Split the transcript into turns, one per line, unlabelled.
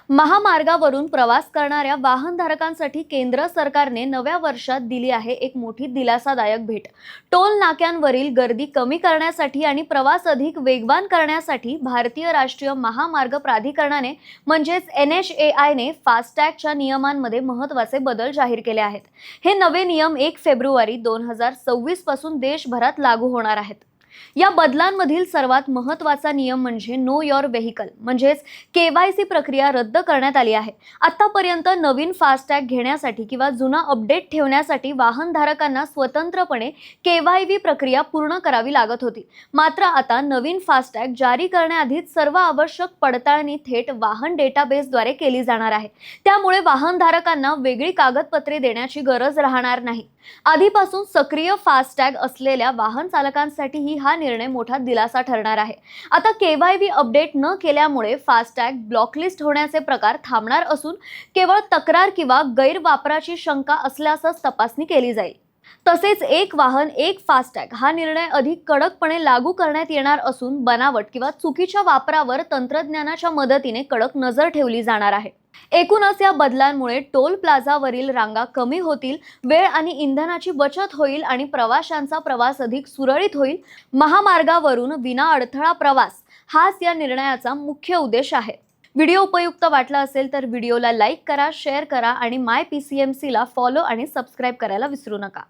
महामार्गावरून प्रवास करणाऱ्या वाहनधारकांसाठी केंद्र सरकारने नव्या वर्षात दिली आहे एक मोठी दिलासादायक भेट। टोल नाक्यांवरील गर्दी कमी करण्यासाठी आणि प्रवास अधिक वेगवान करण्यासाठी भारतीय राष्ट्रीय महामार्ग प्राधिकरणाने म्हणजेच NHAI ने फास्टॅगच्या नियमांमध्ये महत्त्वाचे बदल जाहीर केले आहेत। हे नवे नियम 1 फेब्रुवारी 2026 पासून देशभरात लागू होणार आहेत। या बदलांमधील सर्वात महत्त्वाचा नियम म्हणजे नो योर व्हेइकल म्हणजेच KYC प्रक्रिया रद्द करण्यात आली आहे। आतापर्यंत नवीन फास्टॅग घेण्यासाठी किंवा जुना अपडेट ठेवण्यासाठी वाहनधारकांना स्वतंत्रपणे KYC प्रक्रिया पूर्ण करावी लागत होती। मात्र आता नवीन फास्टॅग जारी करण्याआधीच सर्व आवश्यक पडताळणी थेट वाहन डेटाबेसद्वारे केली जाणार आहे। त्यामुळे वाहनधारकांना वेगळी कागदपत्रे देण्याची गरज राहणार नाही। आधीपासून सक्रिय फास्टॅग असलेल्या वाहन चालकांसाठी हा निर्णय मोठा दिलासा ठरणार आहे। आता KYC अपडेट न केल्यामुळे फास्टॅग ब्लॉकलिस्ट होण्याचे प्रकार थांबणार असून केवळ तक्रार किंवा गैरवापराची शंका असल्यासच तपासणी केली जाईल। तसेच एक वाहन एक फास्टॅग हा निर्णय अधिक कडकपणे लागू करण्यात येणार असून बनावट किंवा चुकीच्या वापरावर तंत्रज्ञानाच्या मदतीने कडक नजर ठेवली जाणार आहे। एकूणच या बदलांमुळे टोल प्लाझावरील रांगा कमी होतील, वेळ आणि इंधनाची बचत होईल आणि प्रवाशांचा प्रवास अधिक सुरळीत होईल। महामार्गावरून विना अडथळा प्रवास हाच या निर्णयाचा मुख्य उद्देश आहे। व्हिडिओ उपयुक्त वाटला असेल तर व्हिडिओला लाईक करा, शेअर करा आणि माय PCMC ला फॉलो आणि सबस्क्राइब करायला विसरू नका।